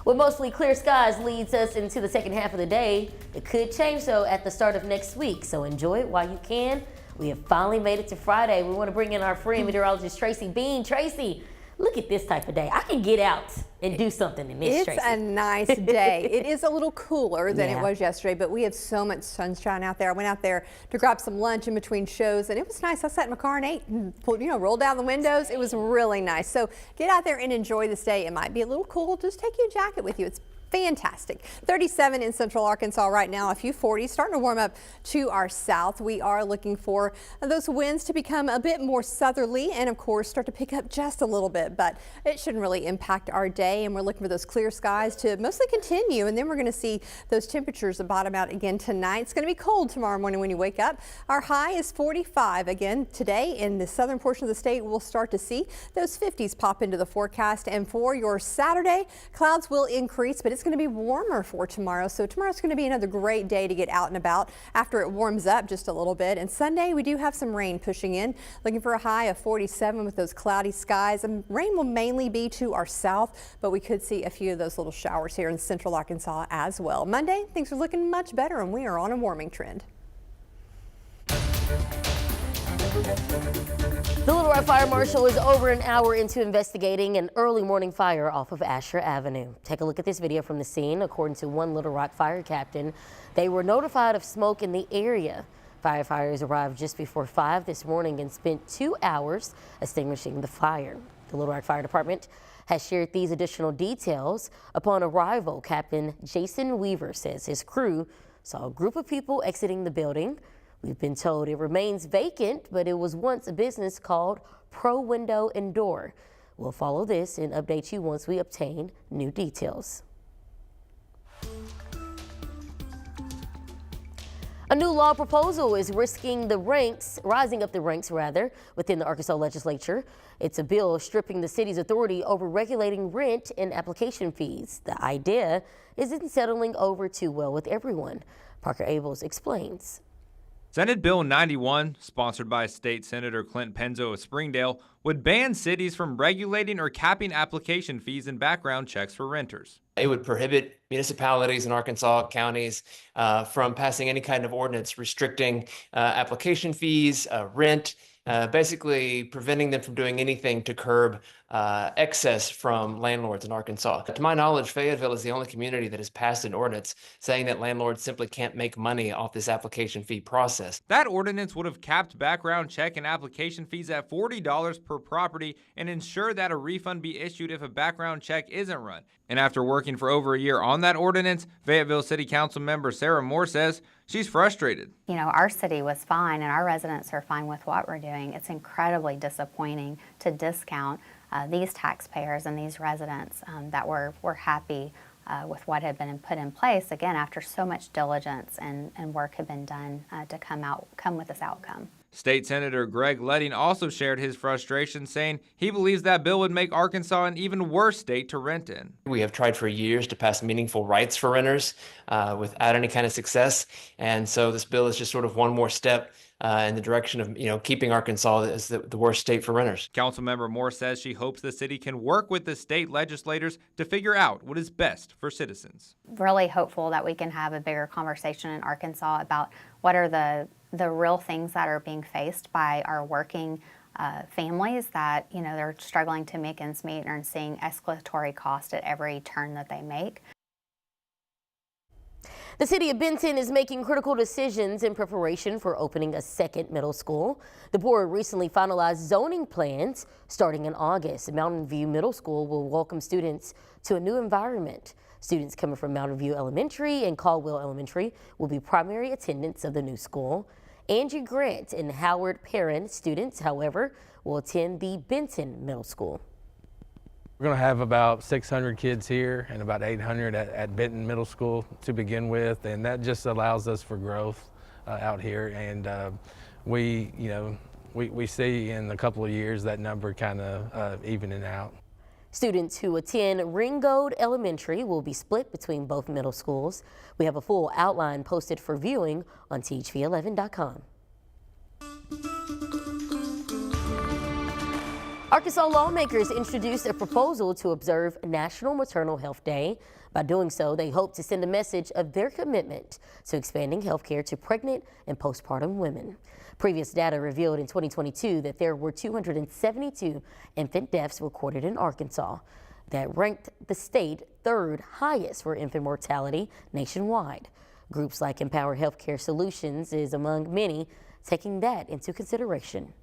With mostly clear skies leads us into the second half of the day. It could change though at the start of next week, so enjoy it while you can. We have finally made it to Friday. We want to bring in our friend meteorologist Tracy Bean. Tracy, look at this type of day. I can get out and do something in this, Tracy. It's a nice day. It is a little cooler than it was yesterday, but we have so much sunshine out there. I went out there to grab some lunch in between shows, and it was nice. I sat in my car and ate and rolled down the windows. It was really nice. So get out there and enjoy this day. It might be a little cool. Just take your jacket with you. It's fantastic. 37 in central Arkansas right now, a few 40s, starting to warm up to our south. We are looking for those winds to become a bit more southerly and of course start to pick up just a little bit, but it shouldn't really impact our day, and we're looking for those clear skies to mostly continue, and then we're going to see those temperatures bottom out again tonight. It's going to be cold tomorrow morning when you wake up. Our high is 45 again today. In the southern portion of the state, we'll start to see those 50s pop into the forecast, and for your Saturday, clouds will increase, but it's going to be warmer for tomorrow. So tomorrow's going to be another great day to get out and about after it warms up just a little bit. And Sunday, we do have some rain pushing in, looking for a high of 47 with those cloudy skies. And rain will mainly be to our south, but we could see a few of those little showers here in central Arkansas as well. Monday, things are looking much better, and we are on a warming trend. The Little Rock Fire Marshal is over an hour into investigating an early morning fire off of Asher Avenue. Take a look at this video from the scene. According to one Little Rock fire captain, they were notified of smoke in the area. Firefighters arrived just before 5 this morning and spent 2 hours extinguishing the fire. The Little Rock Fire Department has shared these additional details. Upon arrival, Captain Jason Weaver says his crew saw a group of people exiting the building. We've been told it remains vacant, but it was once a business called Pro Window and Door. We'll follow this and update you once we obtain new details. A new law proposal is rising up the ranks within the Arkansas legislature. It's a bill stripping the city's authority over regulating rent and application fees. The idea isn't settling over too well with everyone. Parker Abels explains. Senate Bill 91, sponsored by State Senator Clint Penzo of Springdale, would ban cities from regulating or capping application fees and background checks for renters. It would prohibit municipalities in Arkansas counties from passing any kind of ordinance restricting application fees, rent, basically preventing them from doing anything to curb excess from landlords in Arkansas. To my knowledge, Fayetteville is the only community that has passed an ordinance saying that landlords simply can't make money off this application fee process. That ordinance would have capped background check and application fees at $40 per property and ensure that a refund be issued if a background check isn't run. And after working for over a year on that ordinance, Fayetteville City Council member Sarah Moore says she's frustrated. You know, our city was fine and our residents are fine with what we're doing. It's incredibly disappointing to discount these taxpayers and these residents that were happy with what had been put in place, again, after so much diligence and work had been done to come with this outcome. State Senator Greg Leding also shared his frustration, saying he believes that bill would make Arkansas an even worse state to rent in. We have tried for years to pass meaningful rights for renters without any kind of success, and so this bill is just sort of one more step in the direction of keeping Arkansas as the worst state for renters. Councilmember Moore says she hopes the city can work with the state legislators to figure out what is best for citizens. Really hopeful that we can have a bigger conversation in Arkansas about what are the real things that are being faced by our working families that they're struggling to make ends meet and are seeing escalatory cost at every turn that they make. The city of Benton is making critical decisions in preparation for opening a second middle school. The board recently finalized zoning plans starting in August. Mountain View Middle School will welcome students to a new environment. Students coming from Mountain View Elementary and Caldwell Elementary will be primary attendants of the new school. Angie Grant and Howard Perrin students, however, will attend the Benton Middle School. We're going to have about 600 kids here and about 800 at Benton Middle School to begin with, and that just allows us for growth out here. And we see in a couple of years that number kind of evening out. Students who attend Ringgold Elementary will be split between both middle schools. We have a full outline posted for viewing on THV11.com. Arkansas lawmakers introduced a proposal to observe National Maternal Health Day. By doing so, they hope to send a message of their commitment to expanding health care to pregnant and postpartum women. Previous data revealed in 2022 that there were 272 infant deaths recorded in Arkansas. That ranked the state third highest for infant mortality nationwide. Groups like Empower Healthcare Solutions is among many taking that into consideration.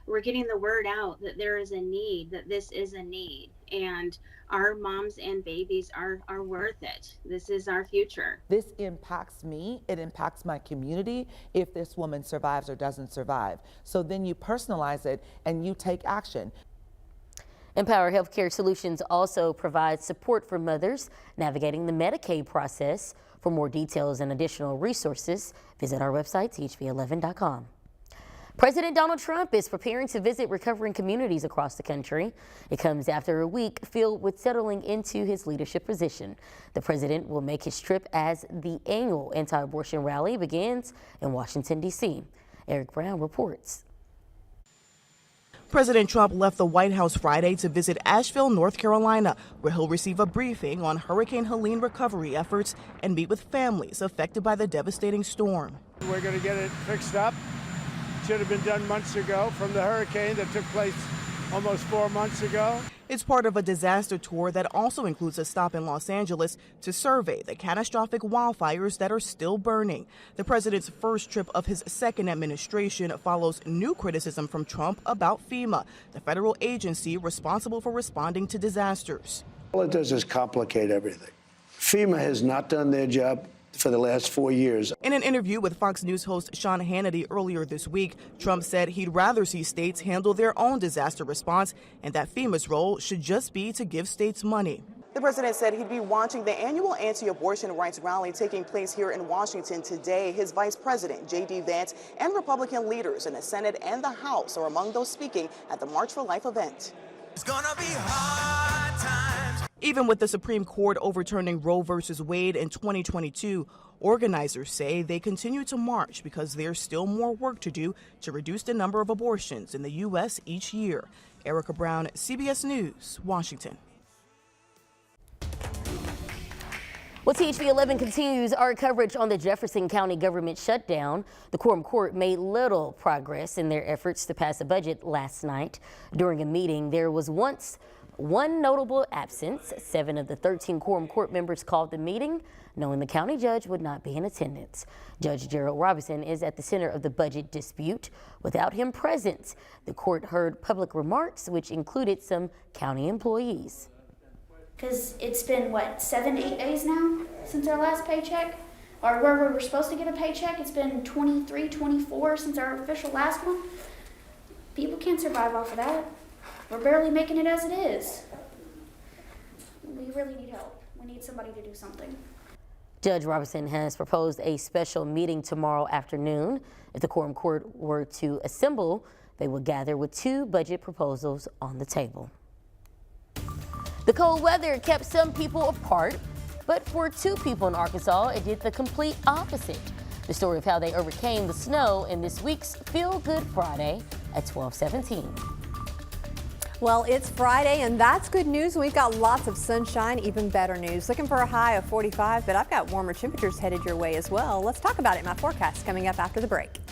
We're getting the word out that there is a need, that this is a need, and our moms and babies are worth it. This is our future. This impacts me, it impacts my community if this woman survives or doesn't survive. So then you personalize it and you take action. Empower Healthcare Solutions also provides support for mothers navigating the Medicaid process. For more details and additional resources, visit our website, thv11.com. President Donald Trump is preparing to visit recovering communities across the country. It comes after a week filled with settling into his leadership position. The president will make his trip as the annual anti-abortion rally begins in Washington, D.C. Eric Brown reports. President Trump left the White House Friday to visit Asheville, North Carolina, where he'll receive a briefing on Hurricane Helene recovery efforts and meet with families affected by the devastating storm. We're going to get it fixed up. Should have been done months ago from the hurricane that took place almost 4 months ago. It's part of a disaster tour that also includes a stop in Los Angeles to survey the catastrophic wildfires that are still burning. The president's first trip of his second administration follows new criticism from Trump about FEMA, the federal agency responsible for responding to disasters. All it does is complicate everything. FEMA has not done their job for the last 4 years. In an interview with Fox News host Sean Hannity earlier this week, Trump said he'd rather see states handle their own disaster response and that FEMA's role should just be to give states money. The president said he'd be watching the annual anti-abortion rights rally taking place here in Washington today. His vice president, J.D. Vance, and Republican leaders in the Senate and the House are among those speaking at the March for Life event. It's gonna be hard times. Even with the Supreme Court overturning Roe v. Wade in 2022, organizers say they continue to march because there's still more work to do to reduce the number of abortions in the U.S. each year. Erica Brown, CBS News, Washington. Well, THV11 continues our coverage on the Jefferson County government shutdown. The Quorum Court made little progress in their efforts to pass a budget last night. During a meeting, there was once one notable absence. 7 of the 13 Quorum Court members called the meeting, knowing the county judge would not be in attendance. Judge Gerald Robinson is at the center of the budget dispute. Without him present, the court heard public remarks, which included some county employees. Because it's been, what, 7 to 8 days now since our last paycheck? Or where we were supposed to get a paycheck, it's been 23, 24 since our official last one. People can't survive off of that. We're barely making it as it is. We really need help. We need somebody to do something. Judge Robinson has proposed a special meeting tomorrow afternoon. If the Quorum Court were to assemble, they would gather with 2 budget proposals on the table. The cold weather kept some people apart, but for 2 people in Arkansas, it did the complete opposite. The story of how they overcame the snow in this week's Feel Good Friday at 12:17. Well, it's Friday, and that's good news. We've got lots of sunshine, even better news. Looking for a high of 45, but I've got warmer temperatures headed your way as well. Let's talk about it in my forecast coming up after the break.